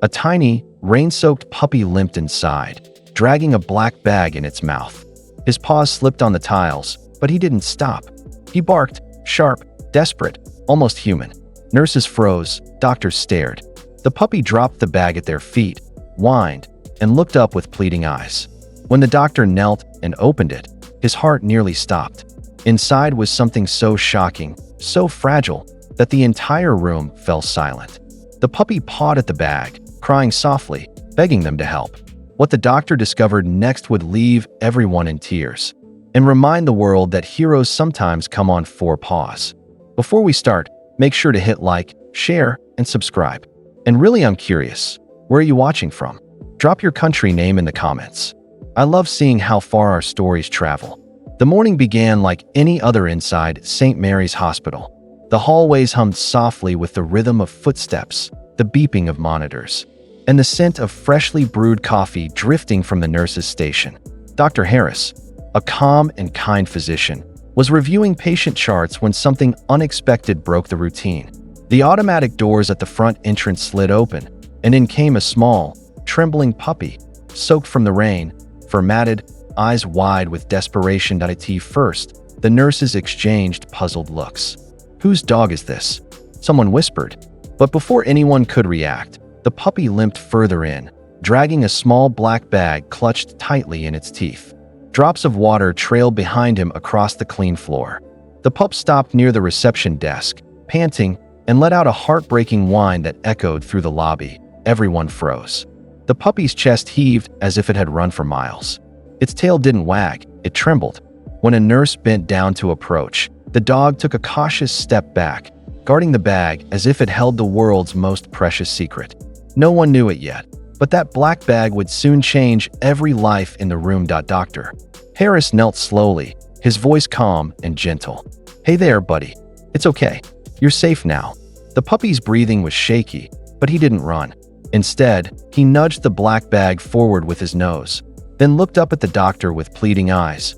A tiny, rain-soaked puppy limped inside, dragging a black bag in its mouth. His paws slipped on the tiles, but he didn't stop. He barked, sharp, desperate, almost human. Nurses froze, doctors stared. The puppy dropped the bag at their feet, whined, and looked up with pleading eyes. When the doctor knelt and opened it, his heart nearly stopped. Inside was something so shocking, so fragile, that the entire room fell silent. The puppy pawed at the bag, crying softly, begging them to help. What the doctor discovered next would leave everyone in tears and remind the world that heroes sometimes come on 4 paws. Before we start, make sure to hit like, share, and subscribe. And really, I'm curious, where are you watching from? Drop your country name in the comments. I love seeing how far our stories travel. The morning began like any other inside St. Mary's Hospital. The hallways hummed softly with the rhythm of footsteps, the beeping of monitors, and the scent of freshly brewed coffee drifting from the nurse's station. Dr. Harris, a calm and kind physician, was reviewing patient charts when something unexpected broke the routine. The automatic doors at the front entrance slid open, and in came a small, trembling puppy, soaked from the rain, formatted, eyes wide with desperation. At first, the nurses exchanged puzzled looks. "Whose dog is this?" someone whispered. But before anyone could react, the puppy limped further in, dragging a small black bag clutched tightly in its teeth. Drops of water trailed behind him across the clean floor. The pup stopped near the reception desk, panting, and let out a heartbreaking whine that echoed through the lobby. Everyone froze. The puppy's chest heaved as if it had run for miles. Its tail didn't wag, it trembled. When a nurse bent down to approach, the dog took a cautious step back, guarding the bag as if it held the world's most precious secret. No one knew it yet, but that black bag would soon change every life in the room. Dr. Harris knelt slowly, his voice calm and gentle. "Hey there, buddy. It's okay. You're safe now." The puppy's breathing was shaky, but he didn't run. Instead, he nudged the black bag forward with his nose, then looked up at the doctor with pleading eyes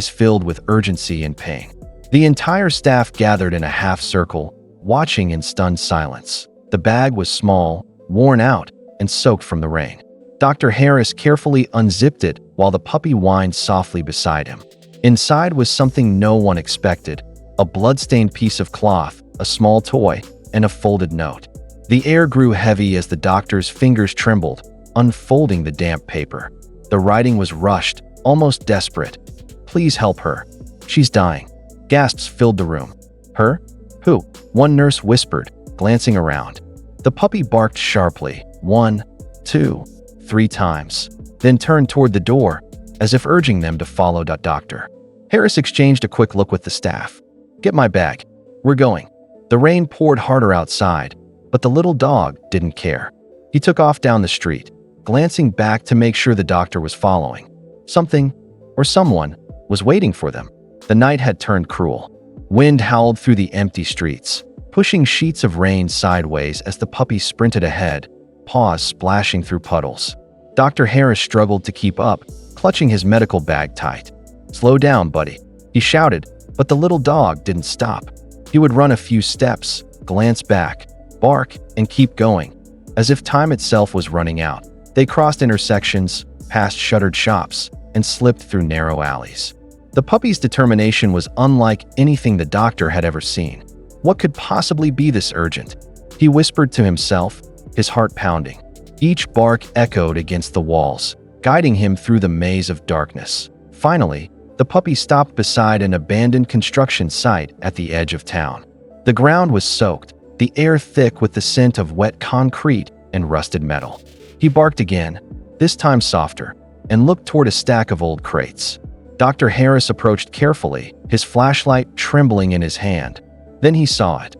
filled with urgency and pain. The entire staff gathered in a half circle, watching in stunned silence. The bag was small, worn out, and soaked from the rain. Dr. Harris carefully unzipped it while the puppy whined softly beside him. Inside was something no one expected: a blood-stained piece of cloth, a small toy, and a folded note. The air grew heavy as the doctor's fingers trembled, unfolding the damp paper. The writing was rushed, almost desperate. "Please help her. She's dying." Gasps filled the room. "Her? Who?" one nurse whispered, glancing around. The puppy barked sharply, 1, 2, 3 times, then turned toward the door, as if urging them to follow. Dr. Harris exchanged a quick look with the staff. "Get my bag. We're going." The rain poured harder outside, but the little dog didn't care. He took off down the street, glancing back to make sure the doctor was following. Something, or someone, was waiting for them. The night had turned cruel. Wind howled through the empty streets, pushing sheets of rain sideways as the puppy sprinted ahead, paws splashing through puddles. Dr. Harris struggled to keep up, clutching his medical bag tight. "Slow down, buddy," he shouted, but the little dog didn't stop. He would run a few steps, glance back, bark, and keep going, as if time itself was running out. They crossed intersections, past shuttered shops, and slipped through narrow alleys. The puppy's determination was unlike anything the doctor had ever seen. What could possibly be this urgent? He whispered to himself, his heart pounding. Each bark echoed against the walls, guiding him through the maze of darkness. Finally, the puppy stopped beside an abandoned construction site at the edge of town. The ground was soaked, the air thick with the scent of wet concrete and rusted metal. He barked again, this time softer, and looked toward a stack of old crates. Dr. Harris approached carefully, his flashlight trembling in his hand. Then he saw it,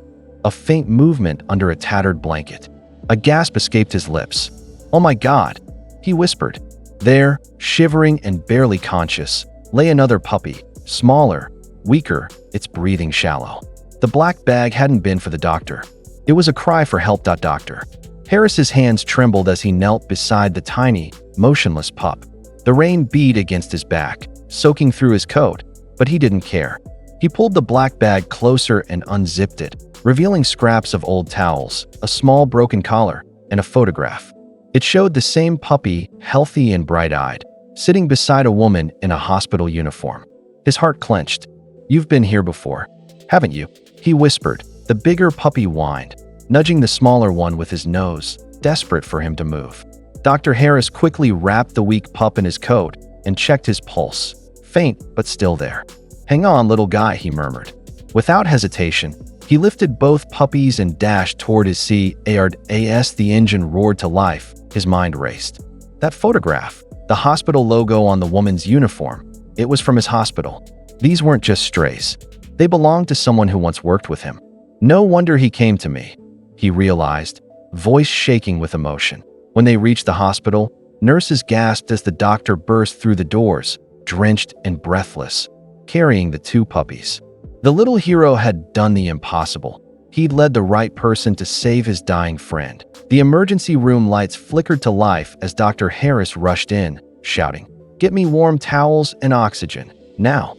a faint movement under a tattered blanket. A gasp escaped his lips. "Oh my God," he whispered. There, shivering and barely conscious, lay another puppy, smaller, weaker, its breathing shallow. The black bag hadn't been for the doctor. It was a cry for help. Dr. Harris's hands trembled as he knelt beside the tiny, motionless pup. The rain beat against his back, soaking through his coat, but he didn't care. He pulled the black bag closer and unzipped it, revealing scraps of old towels, a small broken collar, and a photograph. It showed the same puppy, healthy and bright-eyed, sitting beside a woman in a hospital uniform. His heart clenched. "You've been here before, haven't you?" he whispered. The bigger puppy whined, nudging the smaller one with his nose, desperate for him to move. Dr. Harris quickly wrapped the weak pup in his coat and checked his pulse. Faint, but still there. "Hang on, little guy," he murmured. Without hesitation, he lifted both puppies and dashed toward his CARS. The engine roared to life. His mind raced. That photograph, the hospital logo on the woman's uniform, it was from his hospital. These weren't just strays. They belonged to someone who once worked with him. No wonder he came to me, he realized, voice shaking with emotion. When they reached the hospital, nurses gasped as the doctor burst through the doors, drenched and breathless, carrying the two puppies. The little hero had done the impossible. He'd led the right person to save his dying friend. The emergency room lights flickered to life as Dr. Harris rushed in, shouting, "Get me warm towels and oxygen, now."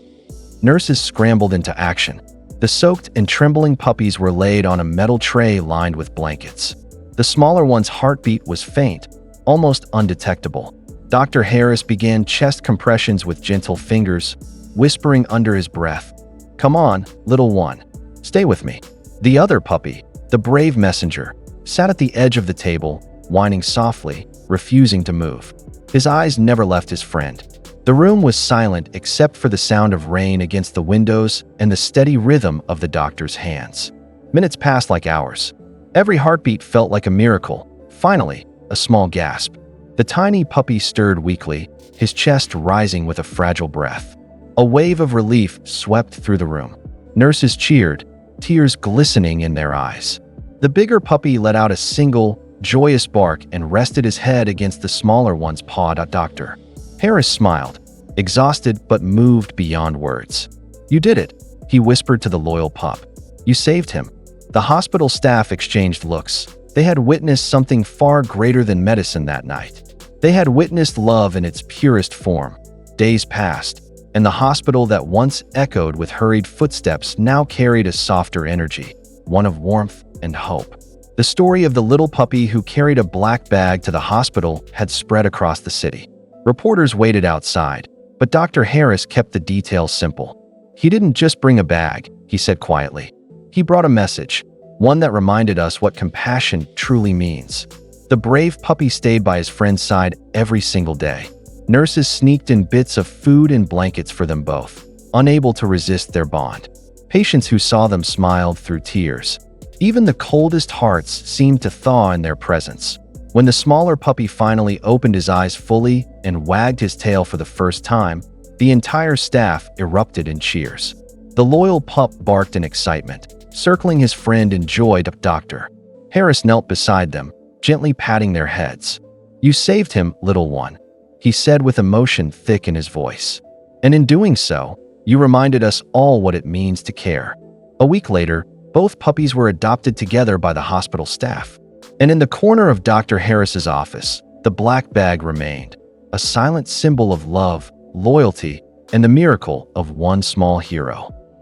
Nurses scrambled into action. The soaked and trembling puppies were laid on a metal tray lined with blankets. The smaller one's heartbeat was faint, almost undetectable. Dr. Harris began chest compressions with gentle fingers, whispering under his breath, "Come on, little one, stay with me." The other puppy, the brave messenger, sat at the edge of the table, whining softly, refusing to move. His eyes never left his friend. The room was silent except for the sound of rain against the windows and the steady rhythm of the doctor's hands. Minutes passed like hours. Every heartbeat felt like a miracle. Finally, a small gasp. The tiny puppy stirred weakly, his chest rising with a fragile breath. A wave of relief swept through the room. Nurses cheered, tears glistening in their eyes. The bigger puppy let out a single, joyous bark and rested his head against the smaller one's paw. Dr. Harris smiled, exhausted but moved beyond words. "You did it," he whispered to the loyal pup. "You saved him." The hospital staff exchanged looks. They had witnessed something far greater than medicine that night. They had witnessed love in its purest form. Days passed, and the hospital that once echoed with hurried footsteps now carried a softer energy, one of warmth and hope. The story of the little puppy who carried a black bag to the hospital had spread across the city. Reporters waited outside, but Dr. Harris kept the details simple. "He didn't just bring a bag," he said quietly. "He brought a message, one that reminded us what compassion truly means." The brave puppy stayed by his friend's side every single day. Nurses sneaked in bits of food and blankets for them both, unable to resist their bond. Patients who saw them smiled through tears. Even the coldest hearts seemed to thaw in their presence. When the smaller puppy finally opened his eyes fully and wagged his tail for the first time, the entire staff erupted in cheers. The loyal pup barked in excitement, circling his friend in joy. Dr. Harris knelt beside them, gently patting their heads. "You saved him, little one," he said with emotion thick in his voice. "And in doing so, you reminded us all what it means to care." A week later, both puppies were adopted together by the hospital staff. And in the corner of Dr. Harris's office, the black bag remained, a silent symbol of love, loyalty, and the miracle of one small hero.